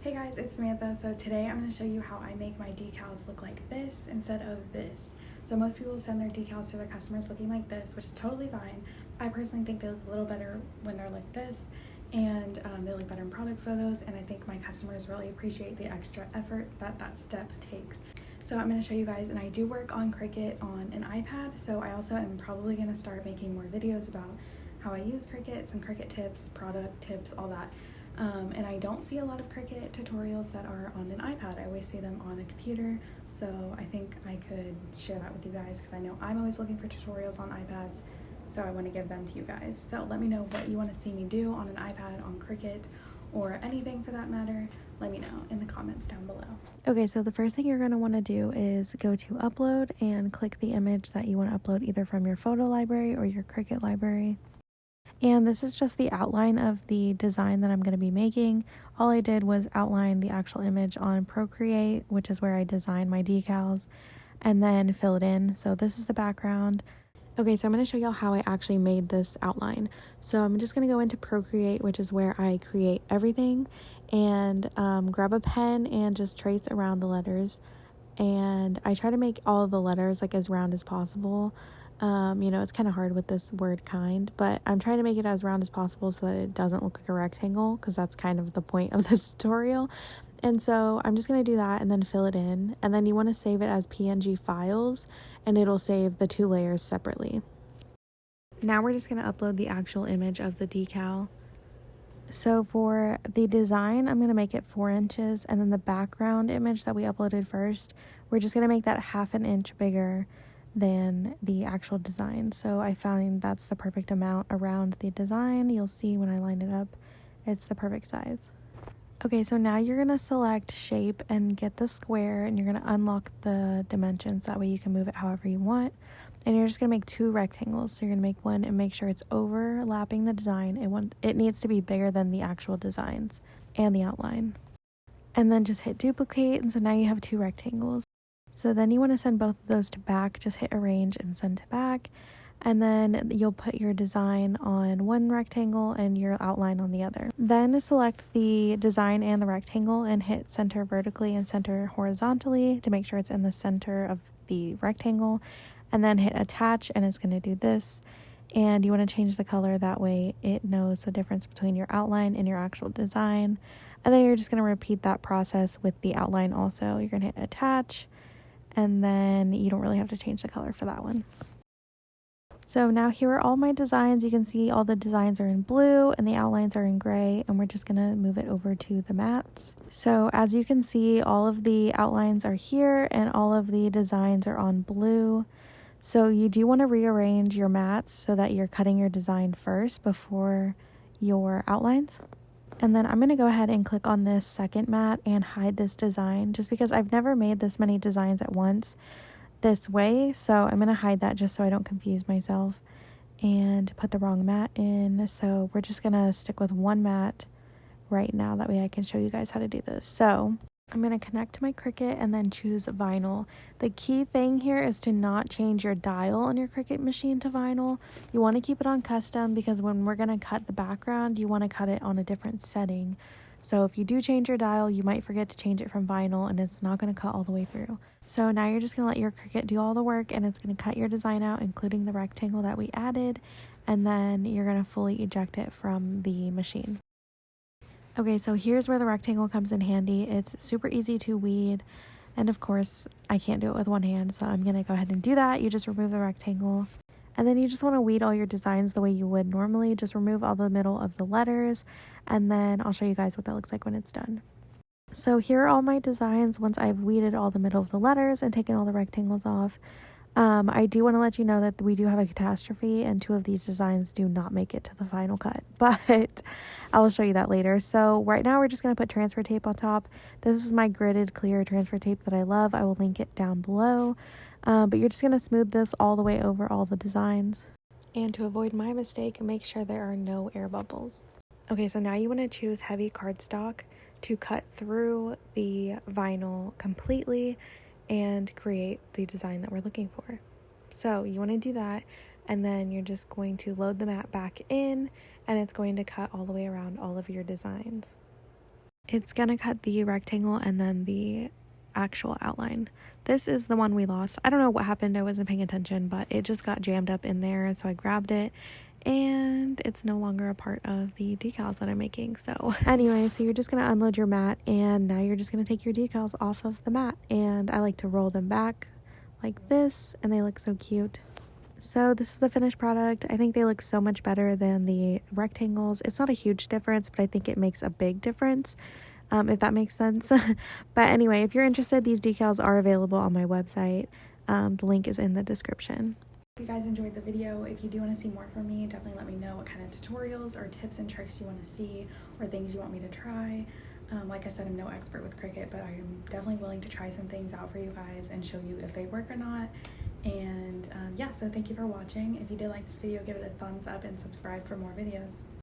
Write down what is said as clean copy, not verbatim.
Hey guys, it's Samantha. So today I'm going to show you how I make my decals look like this instead of this. So most people send their decals to their customers looking like this, which is totally fine. I personally think they look a little better when they're like this, and they look better in product photos, and I think my customers really appreciate the extra effort that step takes. So I'm going to show you guys, and I do work on Cricut on an iPad, so I also am probably going to start making more videos about how I use Cricut, some Cricut tips, product tips, all that. And I don't see a lot of Cricut tutorials that are on an iPad. I always see them on a computer, so I think I could share that with you guys because I know I'm always looking for tutorials on iPads, so I want to give them to you guys. So let me know what you want to see me do on an iPad, on Cricut, or anything for that matter. Let me know in the comments down below. Okay, so the first thing you're going to want to do is go to upload and click the image that you want to upload either from your photo library or your Cricut library. And this is just the outline of the design that I'm going to be making. All I did was outline the actual image on Procreate, which is where I design my decals, and then fill it in. So this is the background. Okay, so I'm going to show y'all how I actually made this outline. So I'm just going to go into Procreate, which is where I create everything, and grab a pen and just trace around the letters. And I try to make all of the letters like as round as possible. It's kind of hard with this word kind, but I'm trying to make it as round as possible so that it doesn't look like a rectangle, because that's kind of the point of this tutorial. And so I'm just going to do that and then fill it in, and then you want to save it as PNG files, and it'll save the two layers separately. Now we're just going to upload the actual image of the decal. So for the design, I'm going to make it 4 inches, and then the background image that we uploaded first, we're just going to make that 1/2 inch bigger than the actual design. So I found that's the perfect amount around the design. You'll see when I line it up, it's the perfect size. Okay, so now you're going to select shape and get the square, and you're going to unlock the dimensions. That way you can move it however you want. And you're just going to make 2 rectangles. So you're going to make one and make sure it's overlapping the design. It needs to be bigger than the actual designs and the outline. And then just hit duplicate, and so now you have 2 rectangles. So then you want to send both of those to back. Just hit arrange and send to back. And then you'll put your design on one rectangle and your outline on the other. Then select the design and the rectangle and hit center vertically and center horizontally to make sure it's in the center of the rectangle. And then hit attach, and it's going to do this. And you want to change the color, that way it knows the difference between your outline and your actual design. And then you're just going to repeat that process with the outline also. You're going to hit attach, and then you don't really have to change the color for that one. So now here are all my designs. You can see all the designs are in blue and the outlines are in gray, and we're just going to move it over to the mats. So as you can see, all of the outlines are here and all of the designs are on blue. So you do want to rearrange your mats so that you're cutting your design first before your outlines. And then I'm going to go ahead and click on this second mat and hide this design, just because I've never made this many designs at once this way. So I'm going to hide that just so I don't confuse myself and put the wrong mat in. So we're just going to stick with one mat right now. That way I can show you guys how to do this. So I'm going to connect to my Cricut and then choose vinyl. The key thing here is to not change your dial on your Cricut machine to vinyl. You want to keep it on custom, because when we're going to cut the background, you want to cut it on a different setting. So if you do change your dial, you might forget to change it from vinyl, and it's not going to cut all the way through. So now you're just going to let your Cricut do all the work, and it's going to cut your design out, including the rectangle that we added, and then you're going to fully eject it from the machine. Okay, so here's where the rectangle comes in handy. It's super easy to weed, and of course I can't do it with one hand, so I'm gonna go ahead and do that. You just remove the rectangle, and then you just want to weed all your designs the way you would normally. Just remove all the middle of the letters, and then I'll show you guys what that looks like when it's done. So here are all my designs once I've weeded all the middle of the letters and taken all the rectangles off. I do want to let you know that we do have a catastrophe, and 2 of these designs do not make it to the final cut, but I'll show you that later. So right now we're just going to put transfer tape on top. This is my gridded clear transfer tape that I love. I will link it down below, but you're just going to smooth this all the way over all the designs. And to avoid my mistake, make sure there are no air bubbles. Okay, so now you want to choose heavy cardstock to cut through the vinyl completely and create the design that we're looking for. So you want to do that, and then you're just going to load the mat back in, and it's going to cut all the way around all of your designs. It's gonna cut the rectangle and then the actual outline. This is the one we lost. I don't know what happened. I wasn't paying attention, but it just got jammed up in there. So I grabbed it and it's no longer a part of the decals that I'm making. So anyway, so you're just going to unload your mat and now you're just going to take your decals off of the mat. And I like to roll them back like this and they look so cute. So this is the finished product. I think they look so much better than the rectangles. It's not a huge difference, but I think it makes a big difference, if that makes sense. But anyway, if you're interested, these decals are available on my website. The link is in the description. If you guys enjoyed the video, if you do want to see more from me, definitely let me know what kind of tutorials or tips and tricks you want to see or things you want me to try. Like I said, I'm no expert with Cricut, but I am definitely willing to try some things out for you guys and show you if they work or not. And yeah, so thank you for watching. If you did like this video, give it a thumbs up and subscribe for more videos.